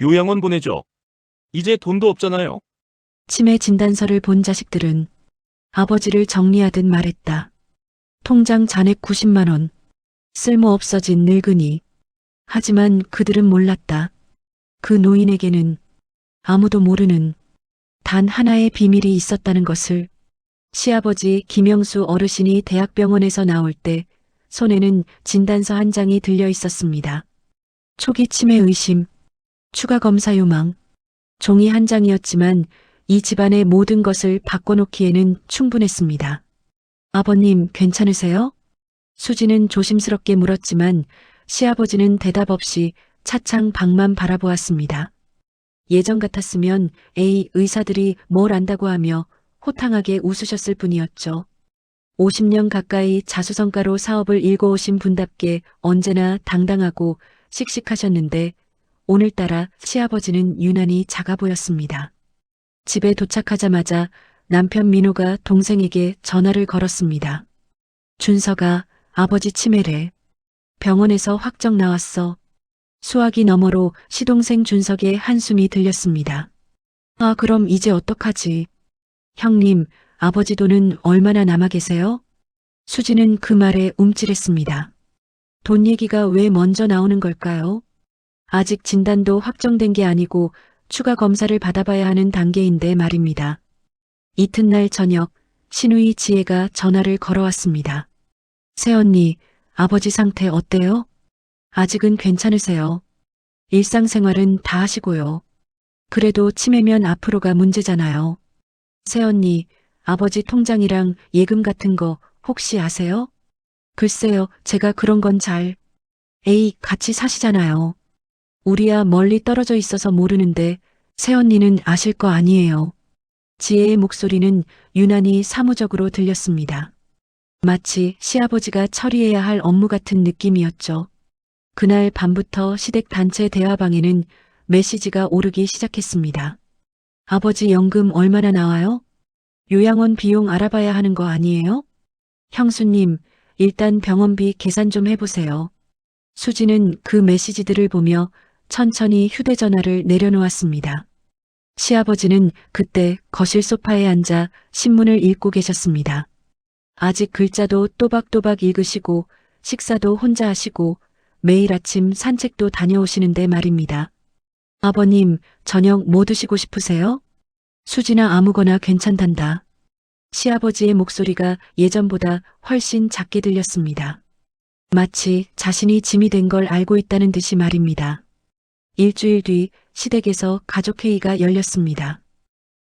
요양원 보내줘. 이제 돈도 없잖아요. 치매 진단서를 본 자식들은 아버지를 정리하듯 말했다. 통장 잔액 90만 원. 쓸모 없어진 늙은이. 하지만 그들은 몰랐다. 그 노인에게는 아무도 모르는 단 하나의 비밀이 있었다는 것을. 시아버지 김영수 어르신이 대학병원에서 나올 때 손에는 진단서 한 장이 들려 있었습니다. 초기 치매 의심, 추가 검사 요망. 종이 한 장이었지만 이 집안의 모든 것을 바꿔놓기에는 충분했습니다. 아버님, 괜찮으세요? 수지는 조심스럽게 물었지만 시아버지는 대답 없이 차창 밖만 바라보았습니다. 예전 같았으면 에이, 의사들이 뭘 안다고 하며 호탕하게 웃으셨을 뿐이었죠. 50년 가까이 자수성가로 사업을 일궈오신 분답게 언제나 당당하고 씩씩하셨는데 오늘따라 시아버지는 유난히 작아 보였습니다. 집에 도착하자마자 남편 민호가 동생에게 전화를 걸었습니다. 준서가 아버지 치매래. 병원에서 확정 나왔어. 수화기 너머로 시동생 준석의 한숨이 들렸습니다. 아, 그럼 이제 어떡하지? 형님, 아버지 돈은 얼마나 남아 계세요? 수지는 그 말에 움찔했습니다. 돈 얘기가 왜 먼저 나오는 걸까요? 아직 진단도 확정된 게 아니고 추가 검사를 받아봐야 하는 단계인데 말입니다. 이튿날 저녁 신우이 지혜가 전화를 걸어왔습니다. 새언니, 아버지 상태 어때요? 아직은 괜찮으세요. 일상생활은 다 하시고요. 그래도 치매면 앞으로가 문제잖아요. 새언니, 아버지 통장이랑 예금 같은 거 혹시 아세요? 글쎄요, 제가 그런 건 잘. 에이, 같이 사시잖아요. 우리야 멀리 떨어져 있어서 모르는데 새언니는 아실 거 아니에요. 지혜의 목소리는 유난히 사무적으로 들렸습니다. 마치 시아버지가 처리해야 할 업무 같은 느낌이었죠. 그날 밤부터 시댁 단체 대화방에는 메시지가 오르기 시작했습니다. 아버지 연금 얼마나 나와요? 요양원 비용 알아봐야 하는 거 아니에요? 형수님, 일단 병원비 계산 좀 해보세요. 수지는 그 메시지들을 보며 천천히 휴대전화를 내려놓았습니다. 시아버지는 그때 거실 소파에 앉아 신문을 읽고 계셨습니다. 아직 글자도 또박또박 읽으시고 식사도 혼자 하시고 매일 아침 산책도 다녀오시는데 말입니다. 아버님, 저녁 뭐 드시고 싶으세요? 수지나 아무거나 괜찮단다. 시아버지의 목소리가 예전보다 훨씬 작게 들렸습니다. 마치 자신이 짐이 된 걸 알고 있다는 듯이 말입니다. 일주일 뒤 시댁에서 가족회의가 열렸습니다.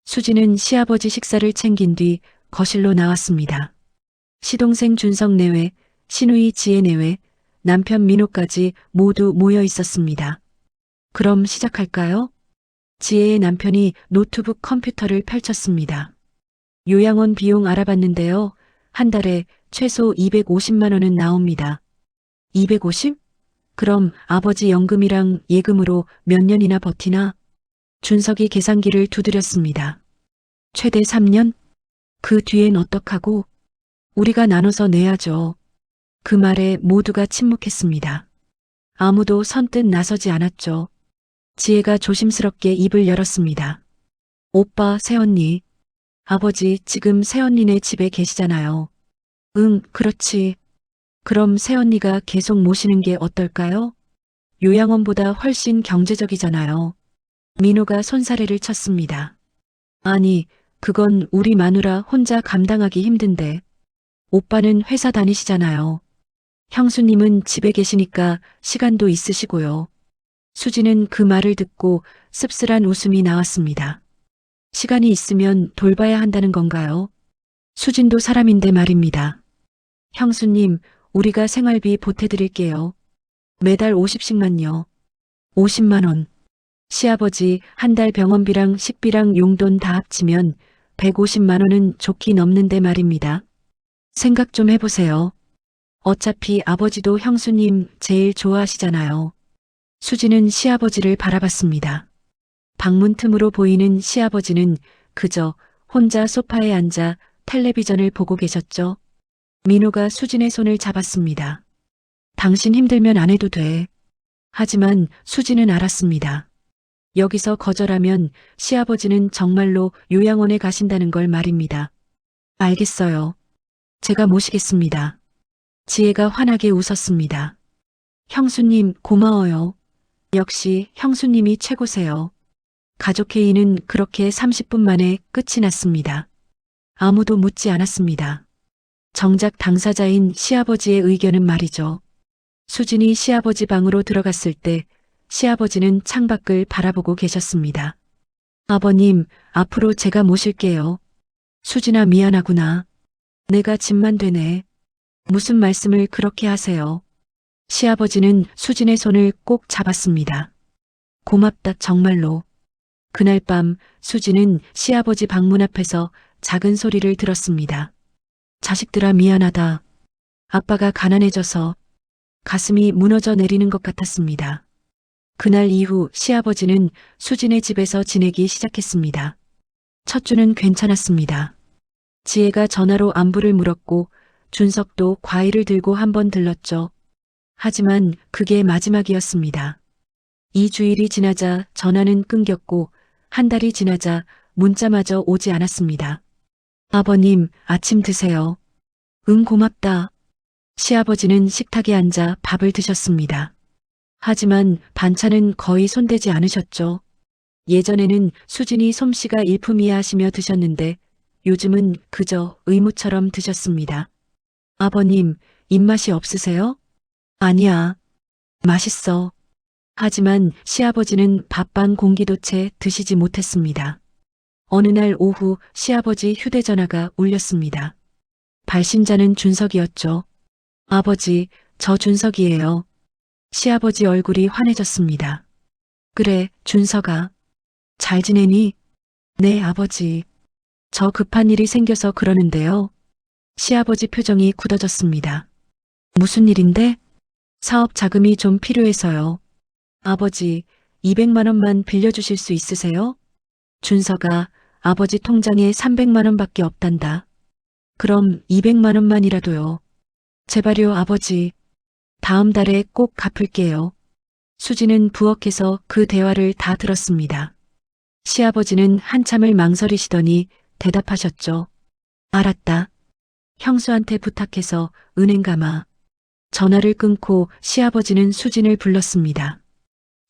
수지는 시아버지 식사를 챙긴 뒤 거실로 나왔습니다. 시동생 준석 내외, 시누이 지혜 내외, 남편 민호까지 모두 모여 있었습니다. 그럼 시작할까요? 지혜의 남편이 노트북 컴퓨터를 펼쳤습니다. 요양원 비용 알아봤는데요. 한 달에 최소 250만 원은 나옵니다. 250? 그럼 아버지 연금이랑 예금으로 몇 년이나 버티나? 준석이 계산기를 두드렸습니다. 최대 3년? 그 뒤엔 어떡하고? 우리가 나눠서 내야죠. 그 말에 모두가 침묵했습니다. 아무도 선뜻 나서지 않았죠. 지혜가 조심스럽게 입을 열었습니다. 오빠, 새언니. 아버지 지금 새언니네 집에 계시잖아요. 응, 그렇지. 그럼 새언니가 계속 모시는 게 어떨까요? 요양원보다 훨씬 경제적이잖아요. 민호가 손사래를 쳤습니다. 아니, 그건 우리 마누라 혼자 감당하기 힘든데. 오빠는 회사 다니시잖아요. 형수님은 집에 계시니까 시간도 있으시고요. 수지는 그 말을 듣고 씁쓸한 웃음이 나왔습니다. 시간이 있으면 돌봐야 한다는 건가요? 수진도 사람인데 말입니다. 형수님, 우리가 생활비 보태드릴게요. 매달 50씩만요. 50만 원. 시아버지 한 달 병원비랑 식비랑 용돈 다 합치면 150만 원은 좋게 넘는데 말입니다. 생각 좀 해보세요. 어차피 아버지도 형수님 제일 좋아하시잖아요. 수지는 시아버지를 바라봤습니다. 방문 틈으로 보이는 시아버지는 그저 혼자 소파에 앉아 텔레비전을 보고 계셨죠. 민호가 수진의 손을 잡았습니다. 당신 힘들면 안 해도 돼. 하지만 수진은 알았습니다. 여기서 거절하면 시아버지는 정말로 요양원에 가신다는 걸 말입니다. 알겠어요. 제가 모시겠습니다. 지혜가 환하게 웃었습니다. 형수님 고마워요. 역시 형수님이 최고세요. 가족 회의는 그렇게 30분 만에 끝이 났습니다. 아무도 묻지 않았습니다. 정작 당사자인 시아버지의 의견은 말이죠. 수진이 시아버지 방으로 들어갔을 때 시아버지는 창밖을 바라보고 계셨습니다. 아버님, 앞으로 제가 모실게요. 수진아 미안하구나. 내가 짐만 되네. 무슨 말씀을 그렇게 하세요. 시아버지는 수진의 손을 꼭 잡았습니다. 고맙다 정말로. 그날 밤 수진은 시아버지 방문 앞에서 작은 소리를 들었습니다. 자식들아 미안하다. 아빠가 가난해져서 가슴이 무너져 내리는 것 같았습니다. 그날 이후 시아버지는 수진의 집에서 지내기 시작했습니다. 첫 주는 괜찮았습니다. 지혜가 전화로 안부를 물었고 준석도 과일을 들고 한번 들렀죠. 하지만 그게 마지막이었습니다. 2주일이 지나자 전화는 끊겼고 한 달이 지나자 문자마저 오지 않았습니다. 아버님, 아침 드세요. 응, 고맙다. 시아버지는 식탁에 앉아 밥을 드셨습니다. 하지만 반찬은 거의 손대지 않으셨죠. 예전에는 수진이 솜씨가 일품이야 하시며 드셨는데 요즘은 그저 의무처럼 드셨습니다. 아버님, 입맛이 없으세요? 아니야. 맛있어. 하지만 시아버지는 밥반 공기도 채 드시지 못했습니다. 어느 날 오후 시아버지 휴대전화가 울렸습니다. 발신자는 준석이었죠. 아버지, 저 준석이에요. 시아버지 얼굴이 환해졌습니다. 그래, 준석아. 잘 지내니? 네, 아버지. 저 급한 일이 생겨서 그러는데요. 시아버지 표정이 굳어졌습니다. 무슨 일인데? 사업 자금이 좀 필요해서요. 아버지, 200만 원만 빌려주실 수 있으세요? 준석아, 아버지 통장에 300만 원밖에 없단다. 그럼 200만 원만이라도요. 제발요, 아버지. 다음 달에 꼭 갚을게요. 수지는 부엌에서 그 대화를 다 들었습니다. 시아버지는 한참을 망설이시더니 대답하셨죠. 알았다. 형수한테 부탁해서 은행 가마. 전화를 끊고 시아버지는 수진을 불렀습니다.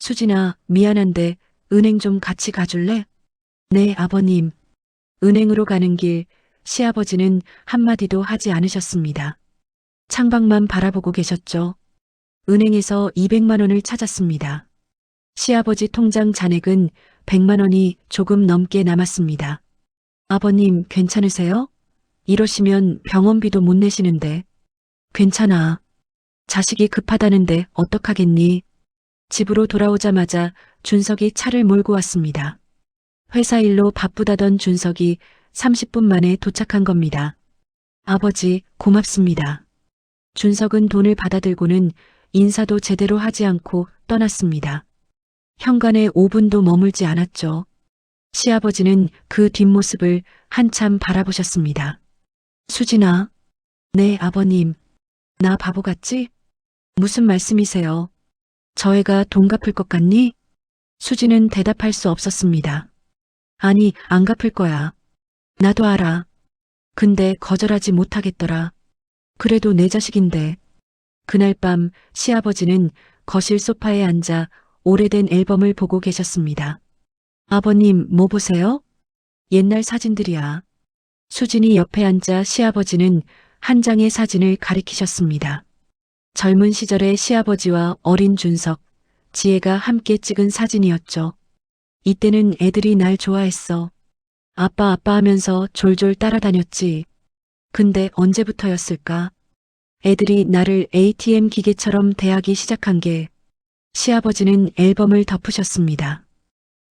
수진아, 미안한데 은행 좀 같이 가줄래? 네, 아버님. 은행으로 가는 길 시아버지는 한마디도 하지 않으셨습니다. 창밖만 바라보고 계셨죠. 은행에서 200만 원을 찾았습니다. 시아버지 통장 잔액은 100만 원이 조금 넘게 남았습니다. 아버님, 괜찮으세요? 이러시면 병원비도 못 내시는데. 괜찮아. 자식이 급하다는데 어떡하겠니? 집으로 돌아오자마자 준석이 차를 몰고 왔습니다. 회사 일로 바쁘다던 준석이 30분 만에 도착한 겁니다. 아버지, 고맙습니다. 준석은 돈을 받아들고는 인사도 제대로 하지 않고 떠났습니다. 현관에 5분도 머물지 않았죠. 시아버지는 그 뒷모습을 한참 바라보셨습니다. 수진아. 네, 아버님. 나 바보 같지? 무슨 말씀이세요? 저 애가 돈 갚을 것 같니? 수진은 대답할 수 없었습니다. 아니, 안 갚을 거야. 나도 알아. 근데 거절하지 못하겠더라. 그래도 내 자식인데. 그날 밤 시아버지는 거실 소파에 앉아 오래된 앨범을 보고 계셨습니다. 아버님, 뭐 보세요? 옛날 사진들이야. 수진이 옆에 앉아 시아버지는 한 장의 사진을 가리키셨습니다. 젊은 시절의 시아버지와 어린 준석, 지혜가 함께 찍은 사진이었죠. 이때는 애들이 날 좋아했어. 아빠 아빠 하면서 졸졸 따라다녔지. 근데 언제부터였을까? 애들이 나를 ATM 기계처럼 대하기 시작한 게 시아버지는 앨범을 덮으셨습니다.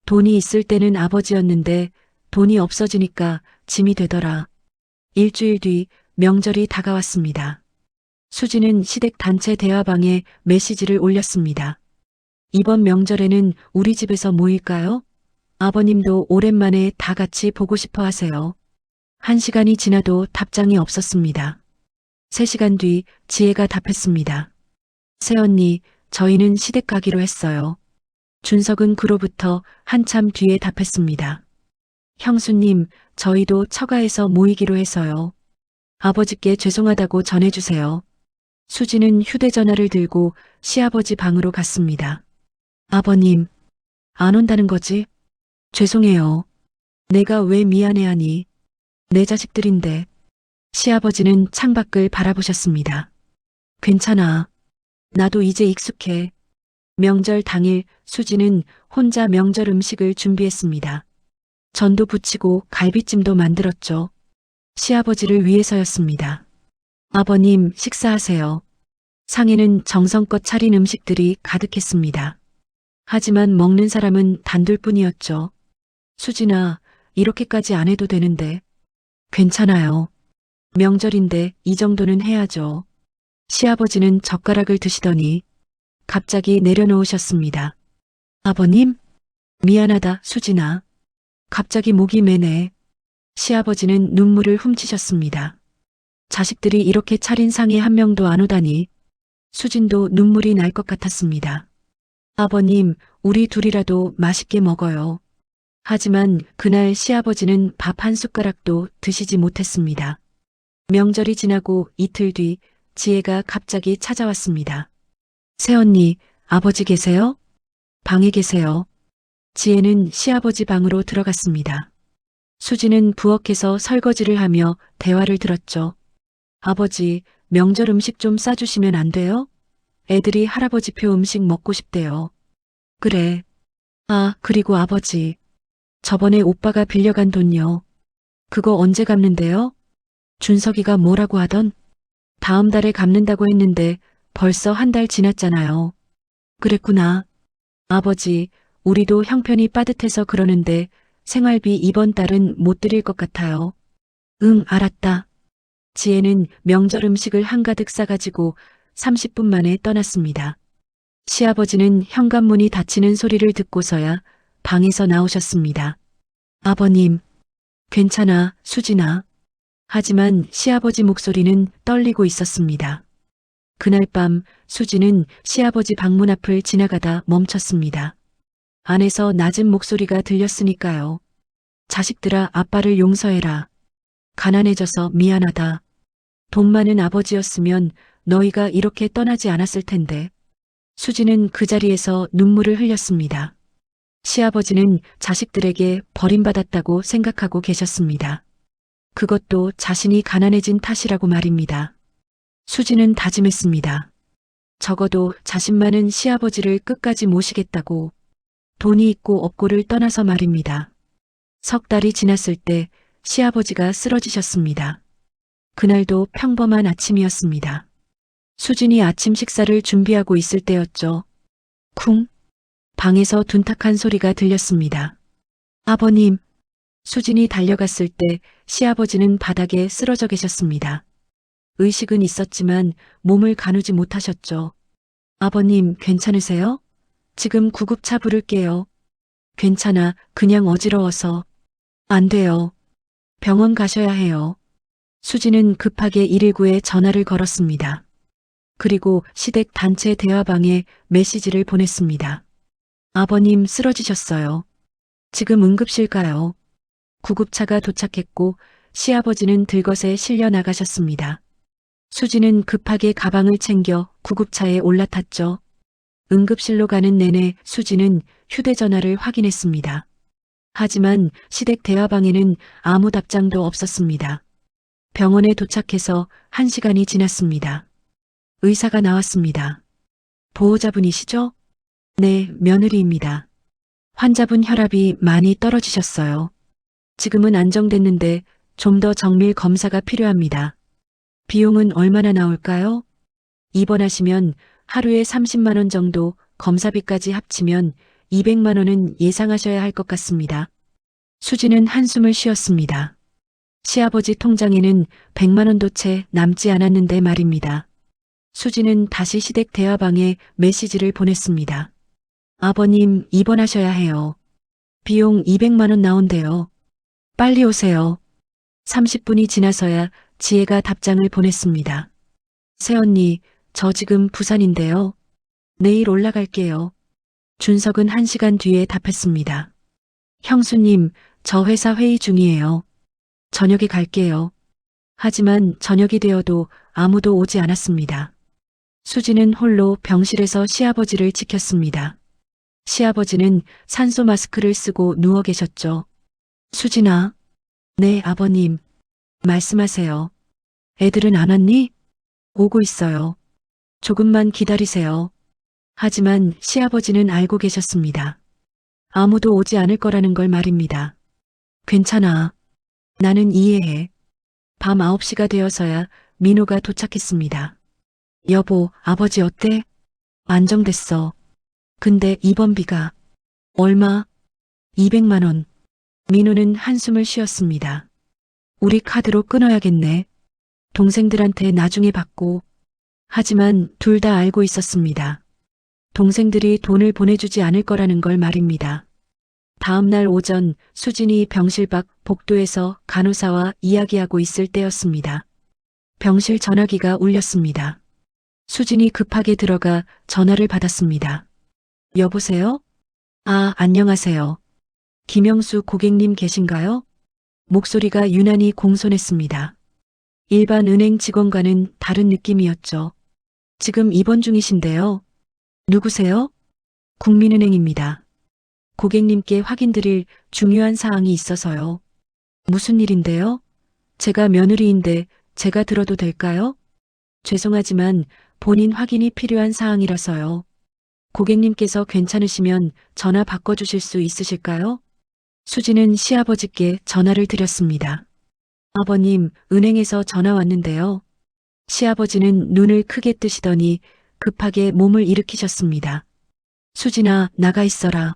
돈이 있을 때는 아버지였는데 돈이 없어지니까 짐이 되더라. 일주일 뒤 명절이 다가왔습니다. 수지는 시댁 단체 대화방에 메시지를 올렸습니다. 이번 명절에는 우리 집에서 모일까요? 아버님도 오랜만에 다 같이 보고 싶어 하세요. 1시간이 지나도 답장이 없었습니다. 3시간 뒤 지혜가 답했습니다. 새언니, 저희는 시댁 가기로 했어요. 준석은 그로부터 한참 뒤에 답했습니다. 형수님, 저희도 처가에서 모이기로 해서요. 아버지께 죄송하다고 전해주세요. 수지는 휴대전화를 들고 시아버지 방으로 갔습니다. 아버님, 안 온다는 거지? 죄송해요. 내가 왜 미안해하니? 내 자식들인데. 시아버지는 창밖을 바라보셨습니다. 괜찮아. 나도 이제 익숙해. 명절 당일 수지는 혼자 명절 음식을 준비했습니다. 전도 부치고 갈비찜도 만들었죠. 시아버지를 위해서였습니다. 아버님, 식사하세요. 상에는 정성껏 차린 음식들이 가득했습니다. 하지만 먹는 사람은 단둘뿐이었죠. 수진아, 이렇게까지 안 해도 되는데. 괜찮아요. 명절인데 이 정도는 해야죠. 시아버지는 젓가락을 드시더니 갑자기 내려놓으셨습니다. 아버님? 미안하다, 수진아. 갑자기 목이 메네. 시아버지는 눈물을 훔치셨습니다. 자식들이 이렇게 차린 상에 한 명도 안 오다니. 수진도 눈물이 날 것 같았습니다. 아버님, 우리 둘이라도 맛있게 먹어요. 하지만 그날 시아버지는 밥 한 숟가락도 드시지 못했습니다. 명절이 지나고 이틀 뒤 지혜가 갑자기 찾아왔습니다. 새언니, 아버지 계세요? 방에 계세요. 지혜는 시아버지 방으로 들어갔습니다. 수지는 부엌에서 설거지를 하며 대화를 들었죠. 아버지, 명절 음식 좀 싸주시면 안 돼요? 애들이 할아버지표 음식 먹고 싶대요. 그래. 아, 그리고 아버지. 저번에 오빠가 빌려간 돈요. 그거 언제 갚는데요? 준석이가 뭐라고 하던? 다음 달에 갚는다고 했는데 벌써 한 달 지났잖아요. 그랬구나. 아버지, 우리도 형편이 빠듯해서 그러는데 생활비 이번 달은 못 드릴 것 같아요. 응, 알았다. 지혜는 명절 음식을 한가득 싸가지고 30분 만에 떠났습니다. 시아버지는 현관문이 닫히는 소리를 듣고서야 방에서 나오셨습니다. 아버님, 괜찮아, 수진아. 하지만 시아버지 목소리는 떨리고 있었습니다. 그날 밤 수지는 시아버지 방문 앞을 지나가다 멈췄습니다. 안에서 낮은 목소리가 들렸으니까요. 자식들아, 아빠를 용서해라. 가난해져서 미안하다. 돈 많은 아버지였으면 너희가 이렇게 떠나지 않았을 텐데. 수지는 그 자리에서 눈물을 흘렸습니다. 시아버지는 자식들에게 버림받았다고 생각하고 계셨습니다. 그것도 자신이 가난해진 탓이라고 말입니다. 수지는 다짐했습니다. 적어도 자신만은 시아버지를 끝까지 모시겠다고. 돈이 있고 없고를 떠나서 말입니다. 석 달이 지났을 때 시아버지가 쓰러지셨습니다. 그날도 평범한 아침이었습니다. 수진이 아침 식사를 준비하고 있을 때였죠. 쿵! 방에서 둔탁한 소리가 들렸습니다. 아버님! 수진이 달려갔을 때 시아버지는 바닥에 쓰러져 계셨습니다. 의식은 있었지만 몸을 가누지 못하셨죠. 아버님, 괜찮으세요? 지금 구급차 부를게요. 괜찮아, 그냥 어지러워서. 안 돼요. 병원 가셔야 해요. 수지는 급하게 119에 전화를 걸었습니다. 그리고 시댁 단체 대화방에 메시지를 보냈습니다. 아버님 쓰러지셨어요. 지금 응급실 가요. 구급차가 도착했고 시아버지는 들것에 실려 나가셨습니다. 수지는 급하게 가방을 챙겨 구급차에 올라탔죠. 응급실로 가는 내내 수지는 휴대전화를 확인했습니다. 하지만 시댁 대화방에는 아무 답장도 없었습니다. 병원에 도착해서 1시간이 지났습니다. 의사가 나왔습니다. 보호자분이시죠? 네, 며느리입니다. 환자분 혈압이 많이 떨어지셨어요. 지금은 안정됐는데 좀 더 정밀 검사가 필요합니다. 비용은 얼마나 나올까요? 입원하시면 하루에 30만 원 정도, 검사비까지 합치면 200만 원은 예상하셔야 할 것 같습니다. 수지는 한숨을 쉬었습니다. 시아버지 통장에는 100만 원도 채 남지 않았는데 말입니다. 수지는 다시 시댁 대화방에 메시지를 보냈습니다. 아버님, 입원하셔야 해요. 비용 200만 원 나온대요. 빨리 오세요. 30분이 지나서야 지혜가 답장을 보냈습니다. 새언니, 저 지금 부산인데요. 내일 올라갈게요. 준석은 1시간 뒤에 답했습니다. 형수님, 저 회사 회의 중이에요. 저녁에 갈게요. 하지만 저녁이 되어도 아무도 오지 않았습니다. 수지는 홀로 병실에서 시아버지를 지켰습니다. 시아버지는 산소 마스크를 쓰고 누워 계셨죠. 수진아. 네, 아버님. 말씀하세요. 애들은 안 왔니? 오고 있어요. 조금만 기다리세요. 하지만 시아버지는 알고 계셨습니다. 아무도 오지 않을 거라는 걸 말입니다. 괜찮아. 나는 이해해. 밤 9시가 되어서야 민호가 도착했습니다. 여보, 아버지 어때? 안정됐어. 근데 입원비가 얼마? 200만 원. 민호는 한숨을 쉬었습니다. 우리 카드로 끊어야겠네. 동생들한테 나중에 받고. 하지만 둘 다 알고 있었습니다. 동생들이 돈을 보내주지 않을 거라는 걸 말입니다. 다음 날 오전 수진이 병실 밖 복도에서 간호사와 이야기하고 있을 때였습니다. 병실 전화기가 울렸습니다. 수진이 급하게 들어가 전화를 받았습니다. 여보세요? 아, 안녕하세요. 김영수 고객님 계신가요? 목소리가 유난히 공손했습니다. 일반 은행 직원과는 다른 느낌이었죠. 지금 입원 중이신데요. 누구세요? 국민은행입니다. 고객님께 확인드릴 중요한 사항이 있어서요. 무슨 일인데요? 제가 며느리인데 제가 들어도 될까요? 죄송하지만 본인 확인이 필요한 사항이라서요. 고객님께서 괜찮으시면 전화 바꿔주실 수 있으실까요? 수지는 시아버지께 전화를 드렸습니다. 아버님, 은행에서 전화 왔는데요. 시아버지는 눈을 크게 뜨시더니 급하게 몸을 일으키셨습니다. 수진아, 나가 있어라.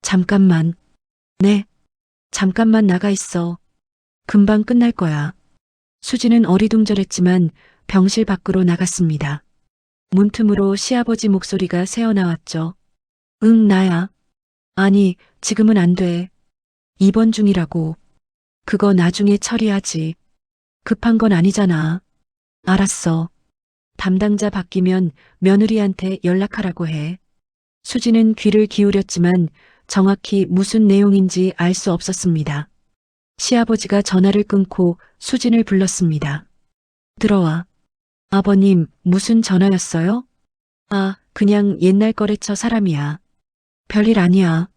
잠깐만. 네. 잠깐만 나가 있어. 금방 끝날 거야. 수지는 어리둥절했지만 병실 밖으로 나갔습니다. 문틈으로 시아버지 목소리가 새어나왔죠. 응, 나야. 아니, 지금은 안 돼. 입원 중이라고. 그거 나중에 처리하지. 급한 건 아니잖아. 알았어. 담당자 바뀌면 며느리한테 연락하라고 해. 수지는 귀를 기울였지만 정확히 무슨 내용인지 알 수 없었습니다. 시아버지가 전화를 끊고 수진을 불렀습니다. 들어와. 아버님, 무슨 전화였어요? 아, 그냥 옛날 거래처 사람이야. 별일 아니야.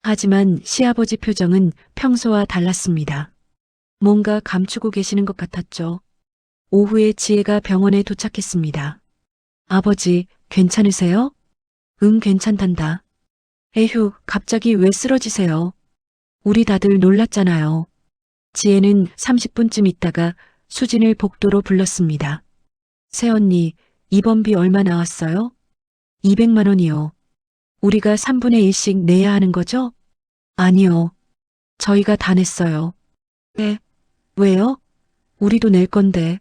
하지만 시아버지 표정은 평소와 달랐습니다. 뭔가 감추고 계시는 것 같았죠. 오후에 지혜가 병원에 도착했습니다. 아버지, 괜찮으세요? 응, 괜찮단다. 에휴, 갑자기 왜 쓰러지세요? 우리 다들 놀랐잖아요. 지혜는 30분쯤 있다가 수진을 복도로 불렀습니다. 새언니, 입원비 얼마 나왔어요? 200만 원이요. 우리가 3분의 1씩 내야 하는 거죠? 아니요. 저희가 다 냈어요. 네. 왜요? 우리도 낼 건데.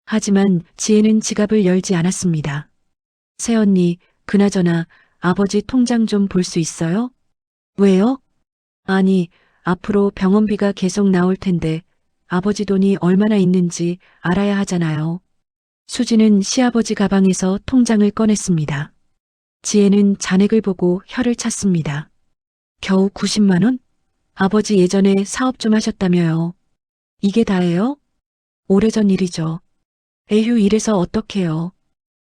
하지만 지혜는 지갑을 열지 않았습니다. 새언니, 그나저나 아버지 통장 좀 볼 수 있어요? 왜요? 아니, 앞으로 병원비가 계속 나올 텐데 아버지 돈이 얼마나 있는지 알아야 하잖아요. 수지는 시아버지 가방에서 통장을 꺼냈습니다. 지혜는 잔액을 보고 혀를 찼습니다. 겨우 90만 원? 아버지 예전에 사업 좀 하셨다며요. 이게 다예요? 오래전 일이죠. 에휴, 이래서 어떡해요.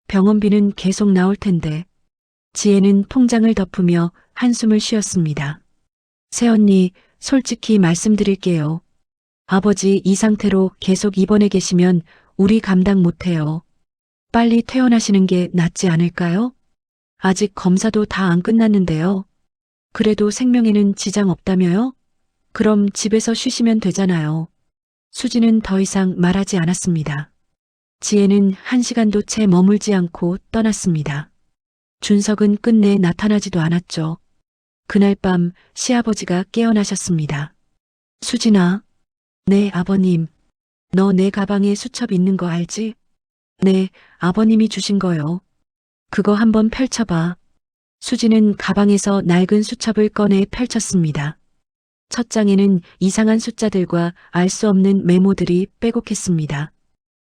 병원비는 계속 나올 텐데. 지혜는 통장을 덮으며 한숨을 쉬었습니다. 새언니, 솔직히 말씀드릴게요. 아버지 이 상태로 계속 입원해 계시면 우리 감당 못해요. 빨리 퇴원하시는 게 낫지 않을까요? 아직 검사도 다 안 끝났는데요. 그래도 생명에는 지장 없다며요? 그럼 집에서 쉬시면 되잖아요. 수지는 더 이상 말하지 않았습니다. 지혜는 1시간도 채 머물지 않고 떠났습니다. 준석은 끝내 나타나지도 않았죠. 그날 밤 시아버지가 깨어나셨습니다. 수진아. 네, 아버님. 너 내 가방에 수첩 있는 거 알지? 네, 아버님이 주신 거요. 그거 한번 펼쳐봐. 수지는 가방에서 낡은 수첩을 꺼내 펼쳤습니다. 첫 장에는 이상한 숫자들과 알 수 없는 메모들이 빼곡했습니다.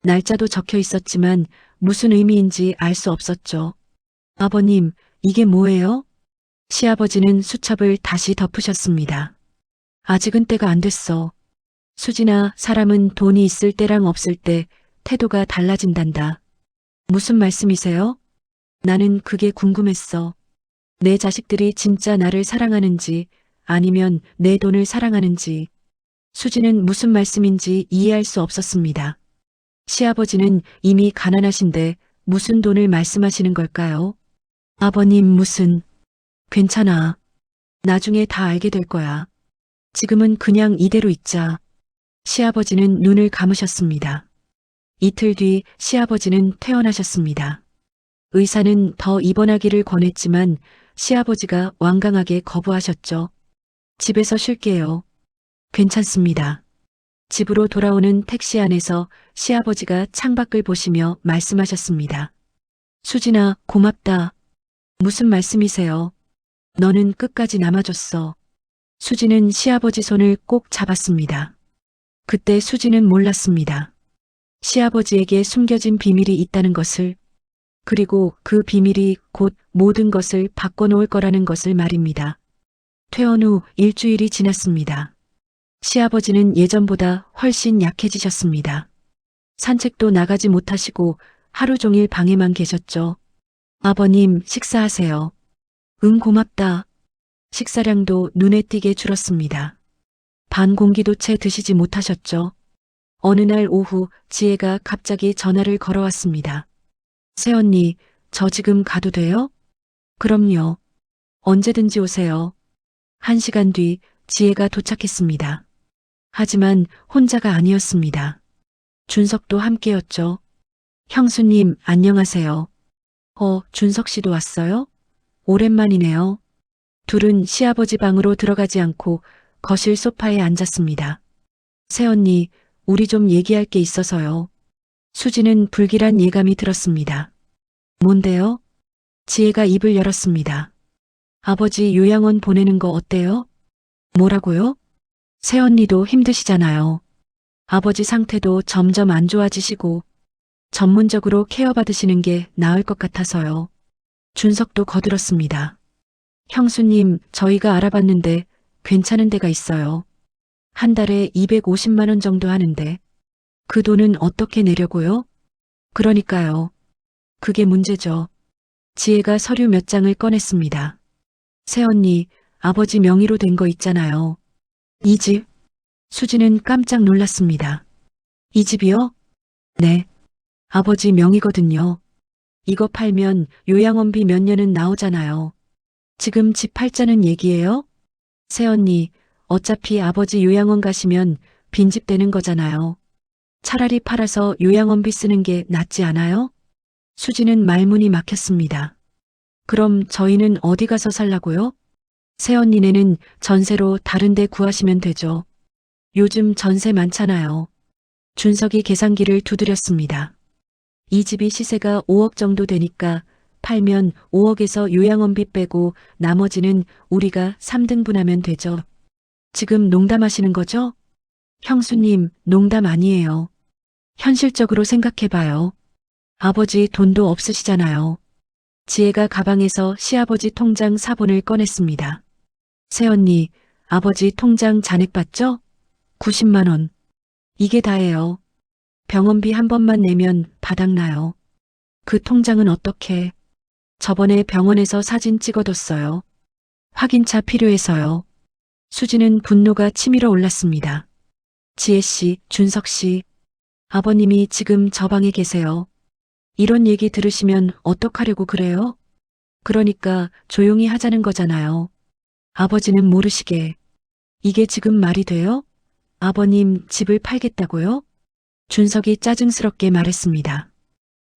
날짜도 적혀 있었지만 무슨 의미인지 알 수 없었죠. 아버님, 이게 뭐예요? 시아버지는 수첩을 다시 덮으셨습니다. 아직은 때가 안 됐어. 수진아, 사람은 돈이 있을 때랑 없을 때 태도가 달라진단다. 무슨 말씀이세요? 나는 그게 궁금했어. 내 자식들이 진짜 나를 사랑하는지 아니면 내 돈을 사랑하는지. 수진은 무슨 말씀인지 이해할 수 없었습니다. 시아버지는 이미 가난하신데 무슨 돈을 말씀하시는 걸까요? 아버님 무슨. 괜찮아. 나중에 다 알게 될 거야. 지금은 그냥 이대로 있자. 시아버지는 눈을 감으셨습니다. 이틀 뒤 시아버지는 퇴원하셨습니다. 의사는 더 입원하기를 권했지만 시아버지가 완강하게 거부하셨죠. 집에서 쉴게요. 괜찮습니다. 집으로 돌아오는 택시 안에서 시아버지가 창밖을 보시며 말씀하셨습니다. 수진아, 고맙다. 무슨 말씀이세요? 너는 끝까지 남아줬어. 수진은 시아버지 손을 꼭 잡았습니다. 그때 수진은 몰랐습니다. 시아버지에게 숨겨진 비밀이 있다는 것을, 그리고 그 비밀이 곧 모든 것을 바꿔놓을 거라는 것을 말입니다. 퇴원 후 일주일이 지났습니다. 시아버지는 예전보다 훨씬 약해지셨습니다. 산책도 나가지 못하시고 하루 종일 방에만 계셨죠. 아버님, 식사하세요. 응, 고맙다. 식사량도 눈에 띄게 줄었습니다. 반 공기도 채 드시지 못하셨죠. 어느 날 오후 지혜가 갑자기 전화를 걸어왔습니다. 새언니, 저 지금 가도 돼요? 그럼요. 언제든지 오세요. 1시간 뒤 지혜가 도착했습니다. 하지만 혼자가 아니었습니다. 준석도 함께였죠. 형수님, 안녕하세요. 준석 씨도 왔어요? 오랜만이네요. 둘은 시아버지 방으로 들어가지 않고 거실 소파에 앉았습니다. 새언니, 우리 좀 얘기할 게 있어서요. 수지는 불길한 예감이 들었습니다. 뭔데요? 지혜가 입을 열었습니다. 아버지 요양원 보내는 거 어때요? 뭐라고요? 새언니도 힘드시잖아요. 아버지 상태도 점점 안 좋아지시고 전문적으로 케어받으시는 게 나을 것 같아서요. 준석도 거들었습니다. 형수님, 저희가 알아봤는데 괜찮은 데가 있어요. 한 달에 250만 원 정도 하는데 그 돈은 어떻게 내려고요? 그러니까요. 그게 문제죠. 지혜가 서류 몇 장을 꺼냈습니다. 새언니, 아버지 명의로 된 거 있잖아요. 이 집? 수지는 깜짝 놀랐습니다. 이 집이요? 네. 아버지 명의거든요. 이거 팔면 요양원비 몇 년은 나오잖아요. 지금 집 팔자는 얘기예요? 새언니, 어차피 아버지 요양원 가시면 빈집 되는 거잖아요. 차라리 팔아서 요양원비 쓰는 게 낫지 않아요? 수지는 말문이 막혔습니다. 그럼 저희는 어디 가서 살라고요? 새언니네는 전세로 다른 데 구하시면 되죠. 요즘 전세 많잖아요. 준석이 계산기를 두드렸습니다. 이 집이 시세가 5억 정도 되니까 팔면 5억에서 요양원비 빼고 나머지는 우리가 3등분하면 되죠. 지금 농담하시는 거죠? 형수님, 농담 아니에요. 현실적으로 생각해봐요. 아버지 돈도 없으시잖아요. 지혜가 가방에서 시아버지 통장 사본을 꺼냈습니다. 새언니, 아버지 통장 잔액 봤죠? 90만 원. 이게 다예요. 병원비 한 번만 내면 바닥나요. 그 통장은 어떻게? 저번에 병원에서 사진 찍어뒀어요. 확인차 필요해서요. 수지는 분노가 치밀어 올랐습니다. 지혜 씨, 준석 씨, 아버님이 지금 저 방에 계세요. 이런 얘기 들으시면 어떡하려고 그래요? 그러니까 조용히 하자는 거잖아요. 아버지는 모르시게. 이게 지금 말이 돼요? 아버님 집을 팔겠다고요? 준석이 짜증스럽게 말했습니다.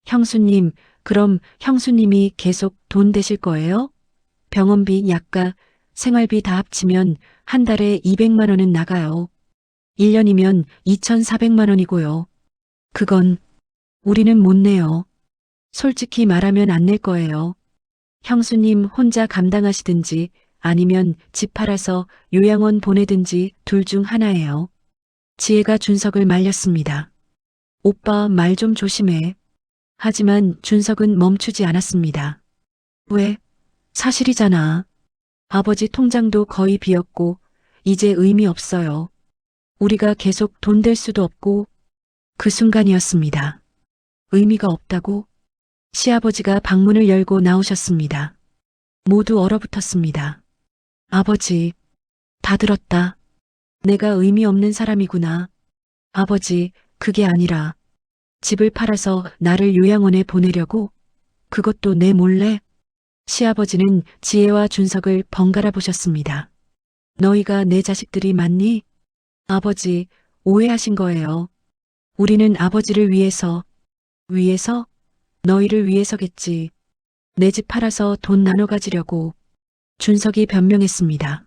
형수님, 그럼 형수님이 계속 돈 대실 거예요? 병원비, 약가, 생활비 다 합치면 한 달에 200만 원은 나가요. 1년이면 2,400만 원이고요. 그건 우리는 못 내요. 솔직히 말하면 안 낼 거예요. 형수님 혼자 감당하시든지 아니면 집 팔아서 요양원 보내든지 둘 중 하나예요. 지혜가 준석을 말렸습니다. 오빠 말 좀 조심해. 하지만 준석은 멈추지 않았습니다. 왜? 사실이잖아. 아버지 통장도 거의 비었고 이제 의미 없어요. 우리가 계속 돈 될 수도 없고 그 순간이었습니다. 의미가 없다고? 시아버지가 방문을 열고 나오셨습니다. 모두 얼어붙었습니다. 아버지, 다 들었다. 내가 의미 없는 사람이구나. 아버지, 그게 아니라 집을 팔아서 나를 요양원에 보내려고? 그것도 내 몰래? 시아버지는 지혜와 준석을 번갈아 보셨습니다. 너희가 내 자식들이 맞니? 아버지, 오해하신 거예요. 우리는 아버지를 위해서, 위해서? 너희를 위해서겠지. 내 집 팔아서 돈 나눠 가지려고. 준석이 변명했습니다.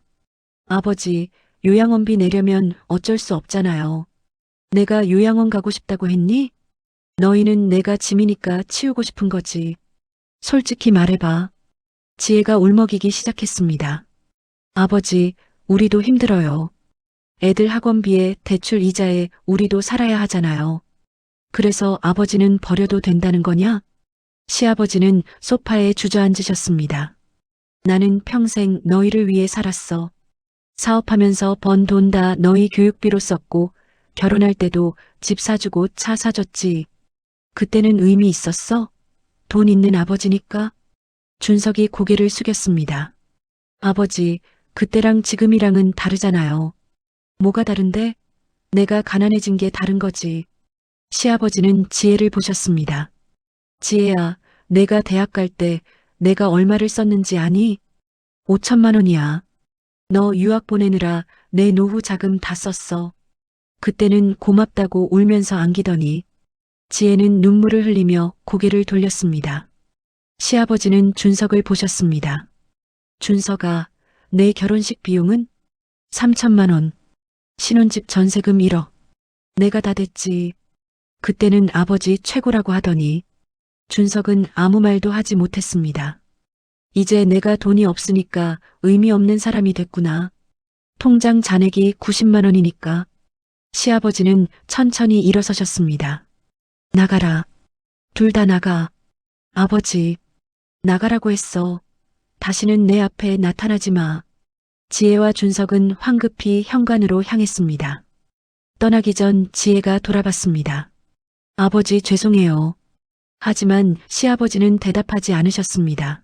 아버지, 요양원비 내려면 어쩔 수 없잖아요. 내가 요양원 가고 싶다고 했니? 너희는 내가 짐이니까 치우고 싶은 거지. 솔직히 말해봐. 지혜가 울먹이기 시작했습니다. 아버지, 우리도 힘들어요. 애들 학원비에 대출 이자에 우리도 살아야 하잖아요. 그래서 아버지는 버려도 된다는 거냐? 시아버지는 소파에 주저앉으셨습니다. 나는 평생 너희를 위해 살았어. 사업하면서 번 돈 다 너희 교육비로 썼고 결혼할 때도 집 사주고 차 사줬지. 그때는 의미 있었어? 돈 있는 아버지니까? 준석이 고개를 숙였습니다. 아버지, 그때랑 지금이랑은 다르잖아요. 뭐가 다른데? 내가 가난해진 게 다른 거지. 시아버지는 지혜를 보셨습니다. 지혜야, 내가 대학 갈 때 내가 얼마를 썼는지 아니? 5천만 원이야. 너 유학 보내느라 내 노후 자금 다 썼어. 그때는 고맙다고 울면서 안기더니 지혜는 눈물을 흘리며 고개를 돌렸습니다. 시아버지는 준석을 보셨습니다. 준석아, 내 결혼식 비용은? 3천만 원. 신혼집 전세금 1억. 내가 다 댔지. 그때는 아버지 최고라고 하더니 준석은 아무 말도 하지 못했습니다. 이제 내가 돈이 없으니까 의미 없는 사람이 됐구나. 통장 잔액이 90만 원이니까. 시아버지는 천천히 일어서셨습니다. 나가라. 둘 다 나가. 아버지, 나가라고 했어. 다시는 내 앞에 나타나지 마. 지혜와 준석은 황급히 현관으로 향했습니다. 떠나기 전 지혜가 돌아봤습니다. 아버지 죄송해요. 하지만 시아버지는 대답하지 않으셨습니다.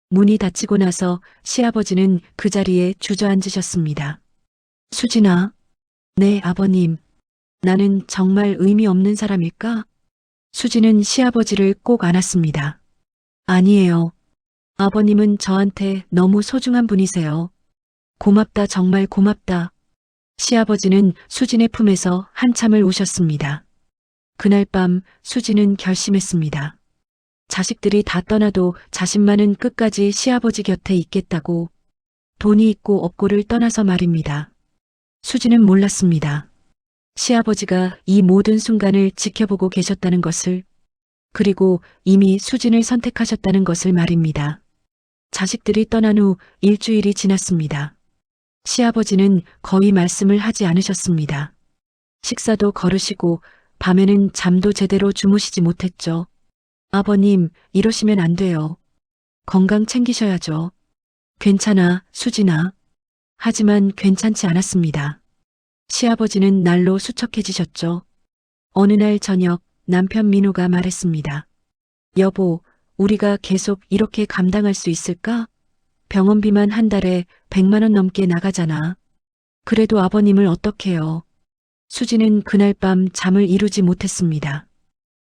문이 닫히고 나서 시아버지는 그 자리에 주저앉으셨습니다. 수진아. 네, 아버님. 나는 정말 의미 없는 사람일까? 수진은 시아버지를 꼭 안았습니다. 아니에요. 아버님은 저한테 너무 소중한 분이세요. 고맙다, 정말 고맙다. 시아버지는 수진의 품에서 한참을 우셨습니다. 그날 밤 수진은 결심했습니다. 자식들이 다 떠나도 자신만은 끝까지 시아버지 곁에 있겠다고. 돈이 있고 없고를 떠나서 말입니다. 수진은 몰랐습니다. 시아버지가 이 모든 순간을 지켜보고 계셨다는 것을, 그리고 이미 수진을 선택하셨다는 것을 말입니다. 자식들이 떠난 후 일주일이 지났습니다. 시아버지는 거의 말씀을 하지 않으셨습니다. 식사도 거르시고 밤에는 잠도 제대로 주무시지 못했죠. 아버님, 이러시면 안 돼요. 건강 챙기셔야죠. 괜찮아, 수진아. 하지만 괜찮지 않았습니다. 시아버지는 날로 수척해지셨죠. 어느 날 저녁 남편 민호가 말했습니다. 여보, 우리가 계속 이렇게 감당할 수 있을까? 병원비만 한 달에 100만 원 넘게 나가잖아. 그래도 아버님을 어떡해요? 수진은 그날 밤 잠을 이루지 못했습니다.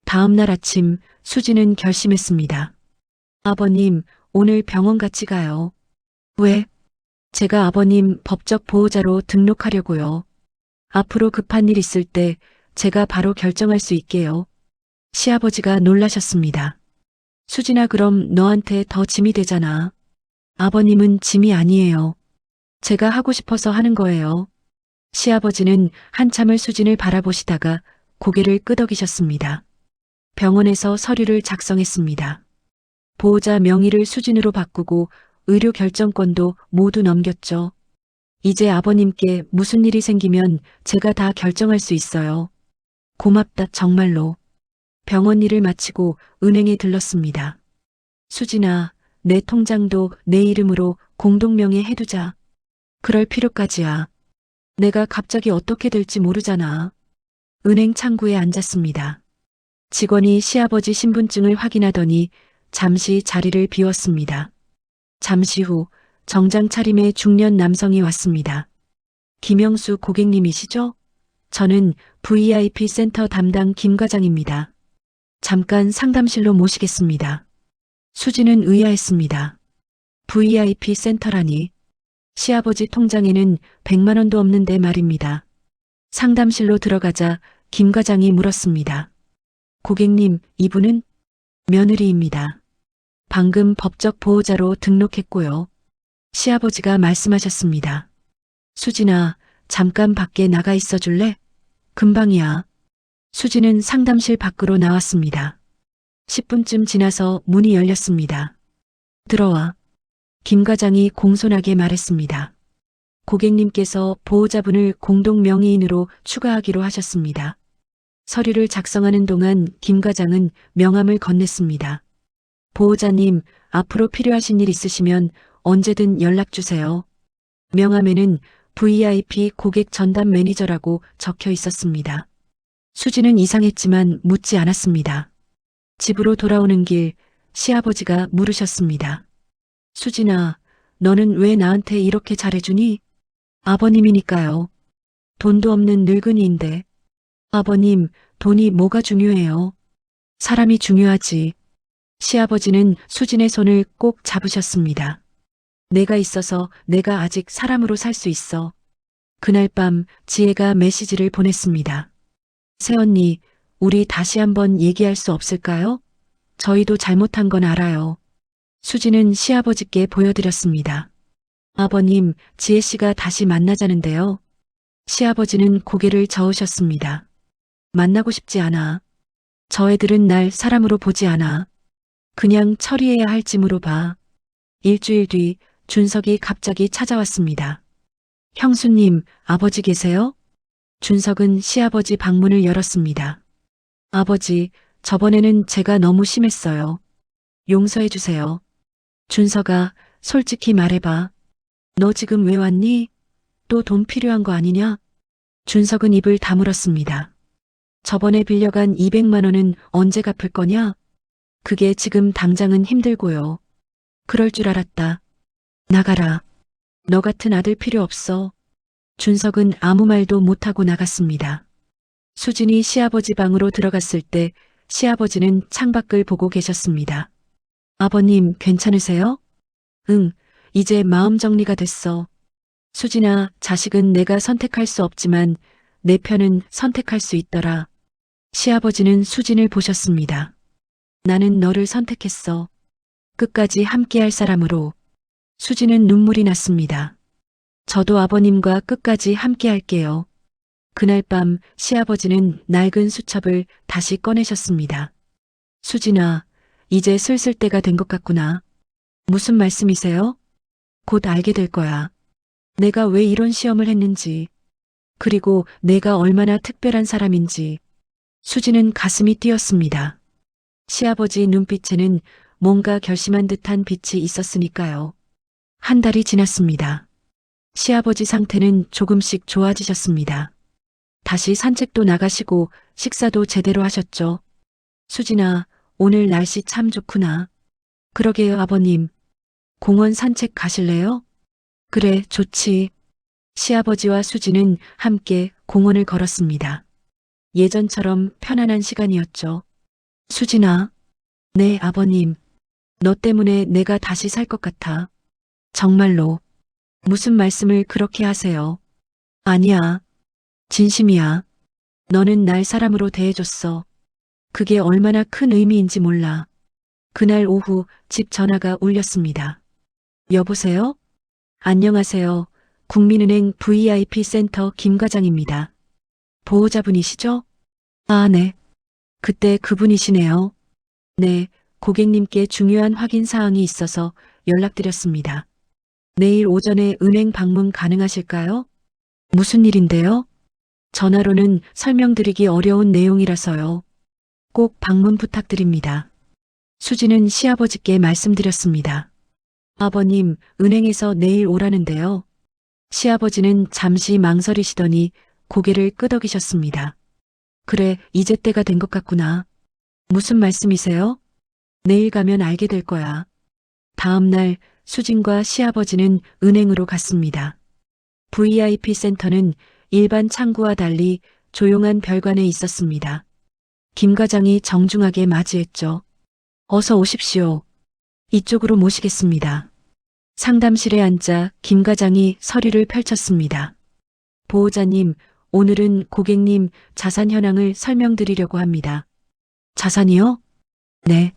다음 날 아침 수진은 결심했습니다. 아버님, 오늘 병원 같이 가요. 왜? 제가 아버님 법적 보호자로 등록하려고요. 앞으로 급한 일 있을 때 제가 바로 결정할 수 있게요. 시아버지가 놀라셨습니다. 수진아, 그럼 너한테 더 짐이 되잖아. 아버님은 짐이 아니에요. 제가 하고 싶어서 하는 거예요. 시아버지는 한참을 수진을 바라보시다가 고개를 끄덕이셨습니다. 병원에서 서류를 작성했습니다. 보호자 명의를 수진으로 바꾸고 의료 결정권도 모두 넘겼죠. 이제 아버님께 무슨 일이 생기면 제가 다 결정할 수 있어요. 고맙다, 정말로. 병원 일을 마치고 은행에 들렀습니다. 수진아, 내 통장도 내 이름으로 공동명의 해두자. 그럴 필요까지야. 내가 갑자기 어떻게 될지 모르잖아. 은행 창구에 앉았습니다. 직원이 시아버지 신분증을 확인하더니 잠시 자리를 비웠습니다. 잠시 후 정장 차림의 중년 남성이 왔습니다. 김영수 고객님이시죠? 저는 VIP 센터 담당 김 과장입니다. 잠깐 상담실로 모시겠습니다. 수지는 의아했습니다. VIP 센터라니. 시아버지 통장에는 100만 원도 없는데 말입니다. 상담실로 들어가자 김 과장이 물었습니다. 고객님, 이분은 며느리입니다. 방금 법적 보호자로 등록했고요. 시아버지가 말씀하셨습니다. 수진아, 잠깐 밖에 나가 있어 줄래? 금방이야. 수지는 상담실 밖으로 나왔습니다. 10분쯤 지나서 문이 열렸습니다. 들어와. 김 과장이 공손하게 말했습니다. 고객님께서 보호자분을 공동명의인으로 추가하기로 하셨습니다. 서류를 작성하는 동안 김 과장은 명함을 건넸습니다. 보호자님, 앞으로 필요하신 일 있으시면 언제든 연락 주세요. 명함에는 VIP 고객 전담 매니저라고 적혀 있었습니다. 수지는 이상했지만 묻지 않았습니다. 집으로 돌아오는 길 시아버지가 물으셨습니다. 수진아, 너는 왜 나한테 이렇게 잘해주니? 아버님이니까요. 돈도 없는 늙은이인데. 아버님, 돈이 뭐가 중요해요? 사람이 중요하지. 시아버지는 수진의 손을 꼭 잡으셨습니다. 내가 있어서 내가 아직 사람으로 살 수 있어. 그날 밤 지혜가 메시지를 보냈습니다. 새언니, 우리 다시 한번 얘기할 수 없을까요? 저희도 잘못한 건 알아요. 수지는 시아버지께 보여드렸습니다. 아버님, 지혜 씨가 다시 만나자는데요. 시아버지는 고개를 저으셨습니다. 만나고 싶지 않아. 저 애들은 날 사람으로 보지 않아. 그냥 처리해야 할 짐으로 봐. 일주일 뒤 준석이 갑자기 찾아왔습니다. 형수님, 아버지 계세요? 준석은 시아버지 방문을 열었습니다. 아버지, 저번에는 제가 너무 심했어요. 용서해 주세요. 준석아, 솔직히 말해봐. 너 지금 왜 왔니? 또 돈 필요한 거 아니냐? 준석은 입을 다물었습니다. 저번에 빌려간 200만 원은 언제 갚을 거냐? 그게 지금 당장은 힘들고요. 그럴 줄 알았다. 나가라. 너 같은 아들 필요 없어. 준석은 아무 말도 못하고 나갔습니다. 수진이 시아버지 방으로 들어갔을 때 시아버지는 창밖을 보고 계셨습니다. 아버님, 괜찮으세요? 응, 이제 마음 정리가 됐어. 수진아, 자식은 내가 선택할 수 없지만 내 편은 선택할 수 있더라. 시아버지는 수진을 보셨습니다. 나는 너를 선택했어. 끝까지 함께할 사람으로. 수진은 눈물이 났습니다. 저도 아버님과 끝까지 함께할게요. 그날 밤 시아버지는 낡은 수첩을 다시 꺼내셨습니다. 수진아, 이제 슬슬 때가 된 것 같구나. 무슨 말씀이세요? 곧 알게 될 거야. 내가 왜 이런 시험을 했는지, 그리고 내가 얼마나 특별한 사람인지. 수지는 가슴이 뛰었습니다. 시아버지 눈빛에는 뭔가 결심한 듯한 빛이 있었으니까요. 한 달이 지났습니다. 시아버지 상태는 조금씩 좋아지셨습니다. 다시 산책도 나가시고 식사도 제대로 하셨죠. 수진아, 오늘 날씨 참 좋구나. 그러게요, 아버님. 공원 산책 가실래요? 그래, 좋지. 시아버지와 수지는 함께 공원을 걸었습니다. 예전처럼 편안한 시간이었죠. 수진아. 네, 아버님. 너 때문에 내가 다시 살 것 같아. 정말로. 무슨 말씀을 그렇게 하세요? 아니야. 진심이야. 너는 날 사람으로 대해줬어. 그게 얼마나 큰 의미인지 몰라. 그날 오후 집 전화가 울렸습니다. 여보세요? 안녕하세요. 국민은행 VIP 센터 김 과장입니다. 보호자분이시죠? 아, 네. 그때 그분이시네요. 네, 고객님께 중요한 확인 사항이 있어서 연락드렸습니다. 내일 오전에 은행 방문 가능하실까요? 무슨 일인데요? 전화로는 설명드리기 어려운 내용이라서요. 꼭 방문 부탁드립니다. 수지는 시아버지께 말씀드렸습니다. 아버님, 은행에서 내일 오라는데요. 시아버지는 잠시 망설이시더니 고개를 끄덕이셨습니다. 그래, 이제 때가 된 것 같구나. 무슨 말씀이세요? 내일 가면 알게 될 거야. 다음 날 수진과 시아버지는 은행으로 갔습니다. VIP 센터는 일반 창구와 달리 조용한 별관에 있었습니다. 김 과장이 정중하게 맞이했죠. 어서 오십시오. 이쪽으로 모시겠습니다. 상담실에 앉자 김 과장이 서류를 펼쳤습니다. 보호자님, 오늘은 고객님 자산 현황을 설명드리려고 합니다. 자산이요? 네.